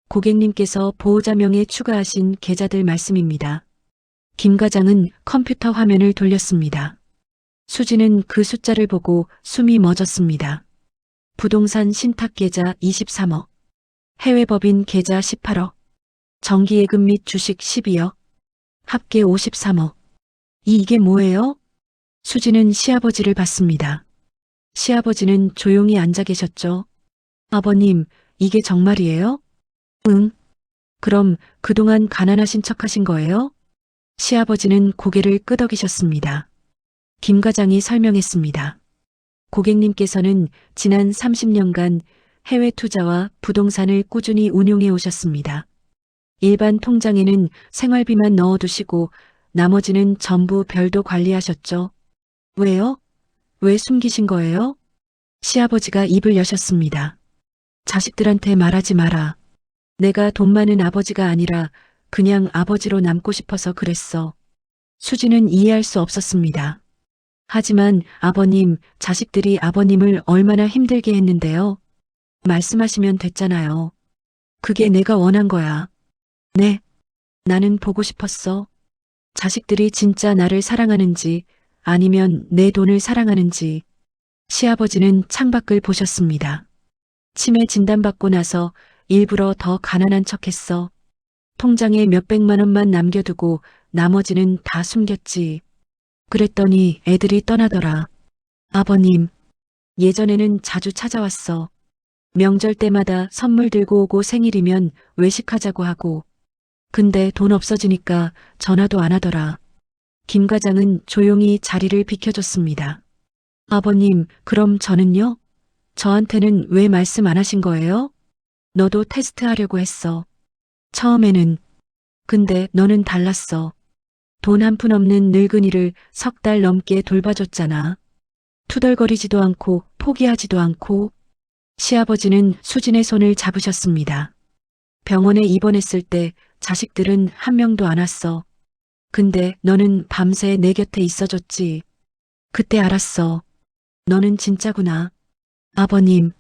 고객님께서 보호자명에 추가하신 계좌들 말씀입니다. 김 과장은 컴퓨터 화면을 돌렸습니다. 수지는 그 숫자를 보고 숨이 멎었습니다. 부동산 신탁 계좌 23억, 해외 법인 계좌 18억, 정기예금 및 주식 12억, 합계 53억. 이게 뭐예요? 수지는 시아버지를 봤습니다. 시아버지는 조용히 앉아 계셨죠. 아버님, 이게 정말이에요? 응. 그럼 그동안 가난하신 척 하신 거예요? 시아버지는 고개를 끄덕이셨습니다. 김 과장이 설명했습니다. 고객님께서는 지난 30년간 해외 투자와 부동산을 꾸준히 운용해 오셨습니다. 일반 통장에는 생활비만 넣어두시고 나머지는 전부 별도 관리하셨죠. 왜요? 왜 숨기신 거예요? 시아버지가 입을 여셨습니다. 자식들한테 말하지 마라. 내가 돈 많은 아버지가 아니라 그냥 아버지로 남고 싶어서 그랬어. 수지는 이해할 수 없었습니다. 하지만 아버님, 자식들이 아버님을 얼마나 힘들게 했는데요. 말씀하시면 됐잖아요. 그게 내가 원한 거야. 네. 나는 보고 싶었어. 자식들이 진짜 나를 사랑하는지 아니면 내 돈을 사랑하는지. 시아버지는 창밖을 보셨습니다. 치매 진단받고 나서 일부러 더 가난한 척했어. 통장에 몇백만 원만 남겨두고 나머지는 다 숨겼지. 그랬더니 애들이 떠나더라. 아버님, 예전에는 자주 찾아왔어. 명절 때마다 선물 들고 오고 생일이면 외식하자고 하고. 근데 돈 없어지니까 전화도 안 하더라. 김 과장은 조용히 자리를 비켜줬습니다. 아버님, 그럼 저는요? 저한테는 왜 말씀 안 하신 거예요? 너도 테스트 하려고 했어. 처음에는. 근데 너는 달랐어. 돈 한 푼 없는 늙은이를 3달 넘게 돌봐줬잖아. 투덜거리지도 않고 포기하지도 않고. 시아버지는 수진의 손을 잡으셨습니다. 병원에 입원했을 때 자식들은 한 명도 안 왔어. 근데 너는 밤새 내 곁에 있어줬지. 그때 알았어. 너는 진짜구나. 아버님,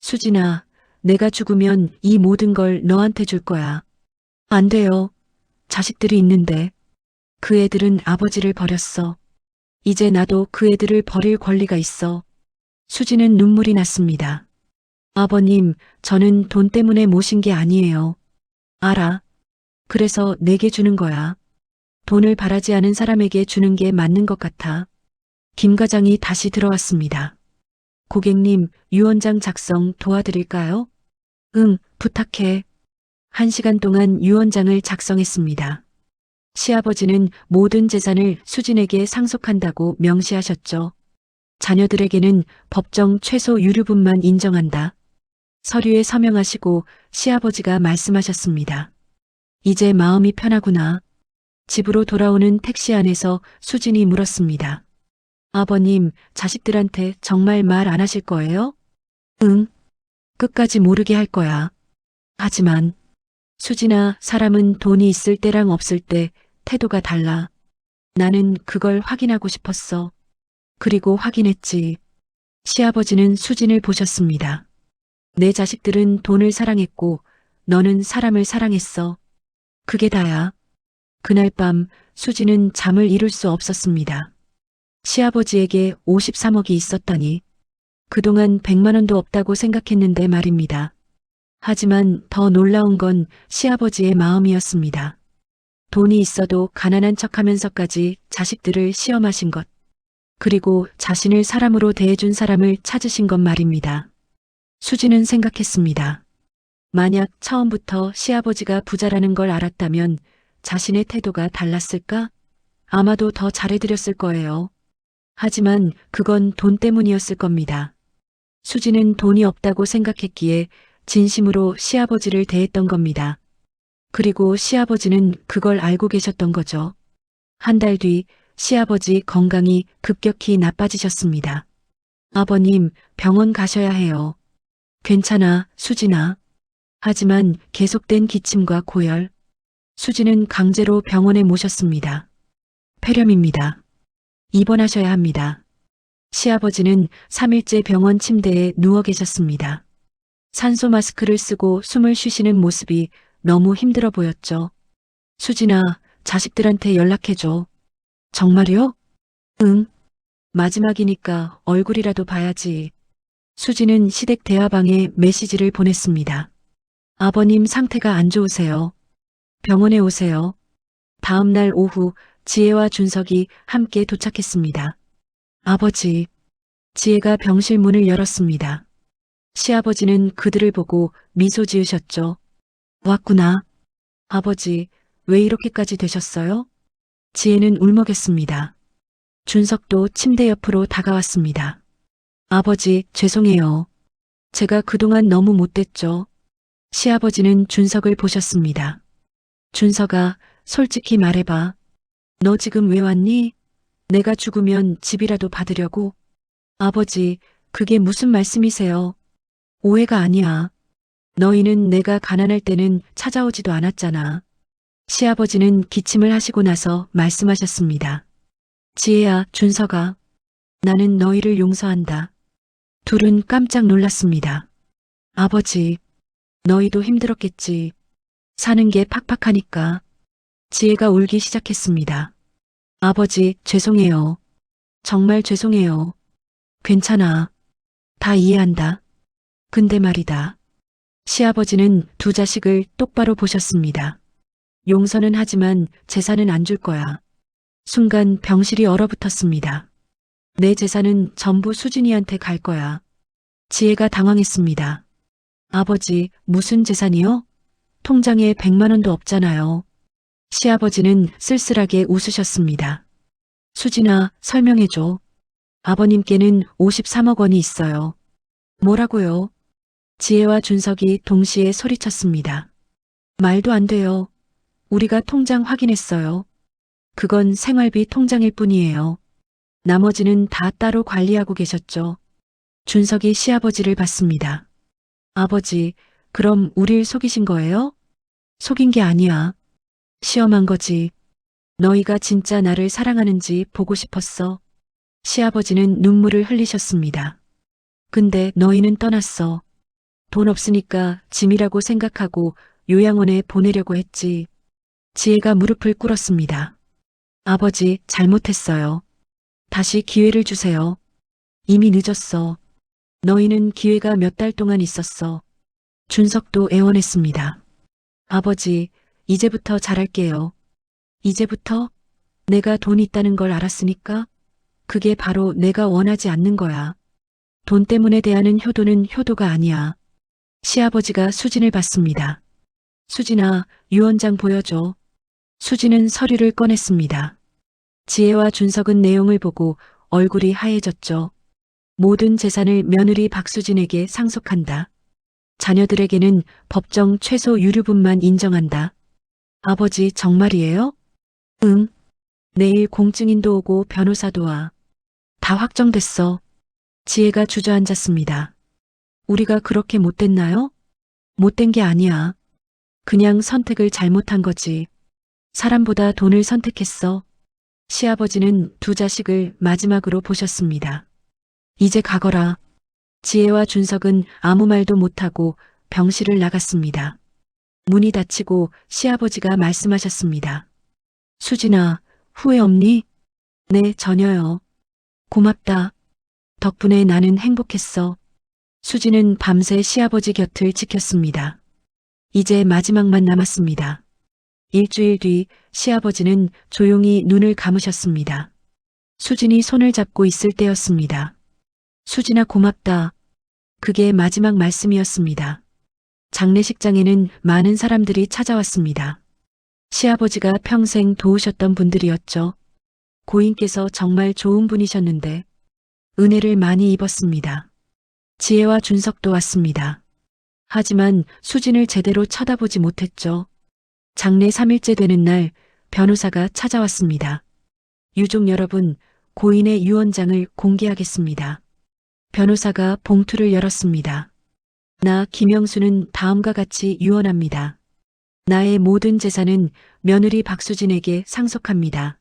수진아, 내가 죽으면 이 모든 걸 너한테 줄 거야. 안 돼요. 자식들이 있는데. 그 애들은 아버지를 버렸어. 이제 나도 그 애들을 버릴 권리가 있어. 수지는 눈물이 났습니다. 아버님, 저는 돈 때문에 모신 게 아니에요. 알아. 그래서 내게 주는 거야. 돈을 바라지 않은 사람에게 주는 게 맞는 것 같아. 김 과장이 다시 들어왔습니다. 고객님, 유언장 작성 도와드릴까요? 응, 부탁해. 1시간 동안 유언장을 작성했습니다. 시아버지는 모든 재산을 수진에게 상속한다고 명시하셨죠. 자녀들에게는 법정 최소 유류분만 인정한다. 서류에 서명하시고 시아버지가 말씀하셨습니다. 이제 마음이 편하구나. 집으로 돌아오는 택시 안에서 수진이 물었습니다. 아버님, 자식들한테 정말 말 안 하실 거예요? 응. 끝까지 모르게 할 거야. 하지만 수진아, 사람은 돈이 있을 때랑 없을 때 태도가 달라. 나는 그걸 확인하고 싶었어. 그리고 확인했지. 시아버지는 수진을 보셨습니다. 내 자식들은 돈을 사랑했고 너는 사람을 사랑했어. 그게 다야. 그날 밤 수진은 잠을 이룰 수 없었습니다. 시아버지에게 53억이 있었다니. 그동안 100만 원도 없다고 생각했는데 말입니다. 하지만 더 놀라운 건 시아버지의 마음이었습니다. 돈이 있어도 가난한 척하면서까지 자식들을 시험하신 것. 그리고 자신을 사람으로 대해준 사람을 찾으신 것 말입니다. 수지는 생각했습니다. 만약 처음부터 시아버지가 부자라는 걸 알았다면 자신의 태도가 달랐을까? 아마도 더 잘해드렸을 거예요. 하지만 그건 돈 때문이었을 겁니다. 수지는 돈이 없다고 생각했기에 진심으로 시아버지를 대했던 겁니다. 그리고 시아버지는 그걸 알고 계셨던 거죠. 한 달 뒤 시아버지 건강이 급격히 나빠지셨습니다. 아버님, 병원 가셔야 해요. 괜찮아, 수진아. 하지만 계속된 기침과 고열. 수지는 강제로 병원에 모셨습니다. 폐렴입니다. 입원하셔야 합니다. 시아버지는 3일째 병원 침대에 누워 계셨습니다. 산소 마스크를 쓰고 숨을 쉬시는 모습이 너무 힘들어 보였죠. 수진아, 자식들한테 연락해줘. 정말요? 응. 마지막이니까 얼굴이라도 봐야지. 수지는 시댁 대화방에 메시지를 보냈습니다. 아버님 상태가 안 좋으세요. 병원에 오세요. 다음 날 오후 지혜와 준석이 함께 도착했습니다. 아버지, 지혜가 병실 문을 열었습니다. 시아버지는 그들을 보고 미소 지으셨죠. 왔구나. 아버지, 왜 이렇게까지 되셨어요? 지혜는 울먹였습니다. 준석도 침대 옆으로 다가왔습니다. 아버지, 죄송해요. 제가 그동안 너무 못됐죠. 시아버지는 준석을 보셨습니다. 준석아, 솔직히 말해봐. 너 지금 왜 왔니? 내가 죽으면 집이라도 받으려고? 아버지, 그게 무슨 말씀이세요? 오해가 아니야. 너희는 내가 가난할 때는 찾아오지도 않았잖아. 시아버지는 기침을 하시고 나서 말씀하셨습니다. 지혜야, 준석아. 나는 너희를 용서한다. 둘은 깜짝 놀랐습니다. 아버지, 너희도 힘들었겠지. 사는 게 팍팍하니까. 지혜가 울기 시작했습니다. 아버지, 죄송해요. 정말 죄송해요. 괜찮아. 다 이해한다. 근데 말이다. 시아버지는 두 자식을 똑바로 보셨습니다. 용서는 하지만 재산은 안 줄 거야. 순간 병실이 얼어붙었습니다. 내 재산은 전부 수진이한테 갈 거야. 지혜가 당황했습니다. 아버지, 무슨 재산이요? 통장에 100만 원도 없잖아요. 시아버지는 쓸쓸하게 웃으셨습니다. 수진아, 설명해줘. 아버님께는 53억 원이 있어요. 뭐라고요? 지혜와 준석이 동시에 소리쳤습니다. 말도 안 돼요. 우리가 통장 확인했어요. 그건 생활비 통장일 뿐이에요. 나머지는 다 따로 관리하고 계셨죠. 준석이 시아버지를 봤습니다. 아버지, 그럼 우릴 속이신 거예요? 속인 게 아니야. 시험한 거지. 너희가 진짜 나를 사랑하는지 보고 싶었어. 시아버지는 눈물을 흘리셨습니다. 근데 너희는 떠났어. 돈 없으니까 짐이라고 생각하고 요양원에 보내려고 했지. 지혜가 무릎을 꿇었습니다. 아버지, 잘못했어요. 다시 기회를 주세요. 이미 늦었어. 너희는 기회가 몇 달 동안 있었어. 준석도 애원했습니다. 아버지, 이제부터 잘할게요. 이제부터? 내가 돈 있다는 걸 알았으니까? 그게 바로 내가 원하지 않는 거야. 돈 때문에 대하는 효도는 효도가 아니야. 시아버지가 수진을 봤습니다. 수진아, 유언장 보여줘. 수진은 서류를 꺼냈습니다. 지혜와 준석은 내용을 보고 얼굴이 하얘졌죠. 모든 재산을 며느리 박수진에게 상속한다. 자녀들에게는 법정 최소 유류분만 인정한다. 아버지, 정말이에요? 응. 내일 공증인도 오고 변호사도 와. 다 확정됐어. 지혜가 주저앉았습니다. 우리가 그렇게 못됐나요? 못된 게 아니야. 그냥 선택을 잘못한 거지. 사람보다 돈을 선택했어. 시아버지는 두 자식을 마지막으로 보셨습니다. 이제 가거라. 지혜와 준석은 아무 말도 못하고 병실을 나갔습니다. 문이 닫히고 시아버지가 말씀하셨습니다. 수진아, 후회 없니? 네, 전혀요. 고맙다. 덕분에 나는 행복했어. 수진은 밤새 시아버지 곁을 지켰습니다. 이제 마지막만 남았습니다. 일주일 뒤 시아버지는 조용히 눈을 감으셨습니다. 수진이 손을 잡고 있을 때였습니다. 수진아, 고맙다. 그게 마지막 말씀이었습니다. 장례식장에는 많은 사람들이 찾아왔습니다. 시아버지가 평생 도우셨던 분들이었죠. 고인께서 정말 좋은 분이셨는데 은혜를 많이 입었습니다. 지혜와 준석도 왔습니다. 하지만 수진을 제대로 쳐다보지 못했죠. 장례 3일째 되는 날 변호사가 찾아왔습니다. 유족 여러분, 고인의 유언장을 공개하겠습니다. 변호사가 봉투를 열었습니다. 나 김영수는 다음과 같이 유언합니다. 나의 모든 재산은 며느리 박수진에게 상속합니다.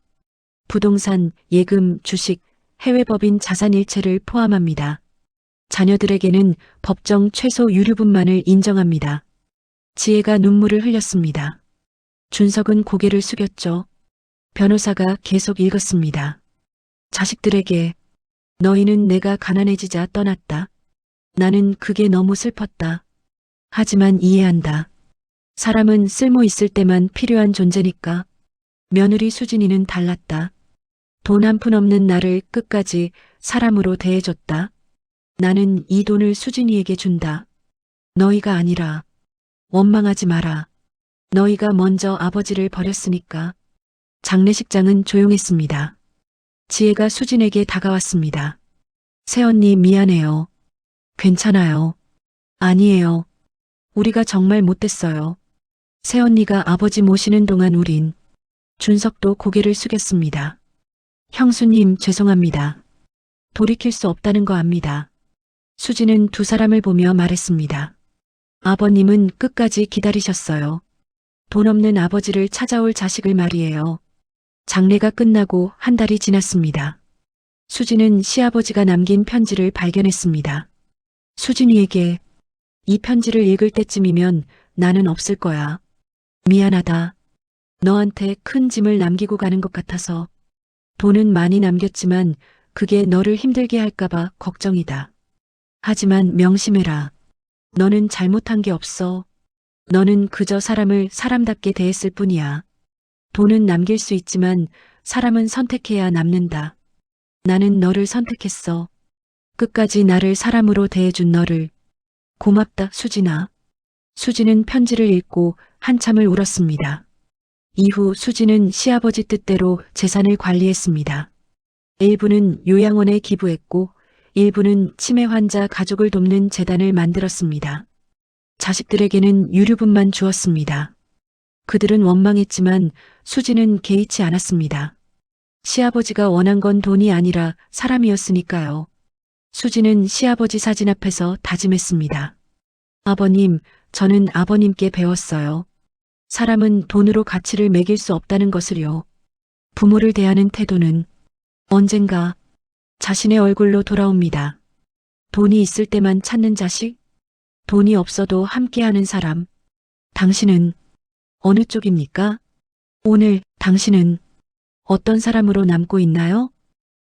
부동산, 예금, 주식, 해외법인 자산 일체를 포함합니다. 자녀들에게는 법정 최소 유류분만을 인정합니다. 지혜가 눈물을 흘렸습니다. 준석은 고개를 숙였죠. 변호사가 계속 읽었습니다. 자식들에게 너희는 내가 가난해지자 떠났다. 나는 그게 너무 슬펐다. 하지만 이해한다. 사람은 쓸모 있을 때만 필요한 존재니까. 며느리 수진이는 달랐다. 돈 한 푼 없는 나를 끝까지 사람으로 대해줬다. 나는 이 돈을 수진이에게 준다. 너희가 아니라. 원망하지 마라. 너희가 먼저 아버지를 버렸으니까. 장례식장은 조용했습니다. 지혜가 수진에게 다가왔습니다. 새언니 미안해요. 괜찮아요. 아니에요. 우리가 정말 못됐어요. 새언니가 아버지 모시는 동안 우린. 준석도 고개를 숙였습니다. 형수님 죄송합니다. 돌이킬 수 없다는 거 압니다. 수진은 두 사람을 보며 말했습니다. 아버님은 끝까지 기다리셨어요. 돈 없는 아버지를 찾아올 자식을 말이에요. 장례가 끝나고 한 달이 지났습니다. 수진은 시아버지가 남긴 편지를 발견했습니다. 수진이에게 이 편지를 읽을 때쯤이면 나는 없을 거야. 미안하다. 너한테 큰 짐을 남기고 가는 것 같아서. 돈은 많이 남겼지만 그게 너를 힘들게 할까봐 걱정이다. 하지만 명심해라. 너는 잘못한 게 없어. 너는 그저 사람을 사람답게 대했을 뿐이야. 돈은 남길 수 있지만 사람은 선택해야 남는다. 나는 너를 선택했어. 끝까지 나를 사람으로 대해준 너를. 고맙다, 수진아. 수진은 편지를 읽고 한참을 울었습니다. 이후 수진은 시아버지 뜻대로 재산을 관리했습니다. 일부는 요양원에 기부했고 일부는 치매 환자 가족을 돕는 재단을 만들었습니다. 자식들에게는 유류분만 주었습니다. 그들은 원망했지만 수진은 개의치 않았습니다. 시아버지가 원한 건 돈이 아니라 사람이었으니까요. 수진은 시아버지 사진 앞에서 다짐했습니다. 아버님, 저는 아버님께 배웠어요. 사람은 돈으로 가치를 매길 수 없다는 것을요. 부모를 대하는 태도는 언젠가 자신의 얼굴로 돌아옵니다. 돈이 있을 때만 찾는 자식? 돈이 없어도 함께하는 사람. 당신은 어느 쪽입니까? 오늘 당신은 어떤 사람으로 남고 있나요?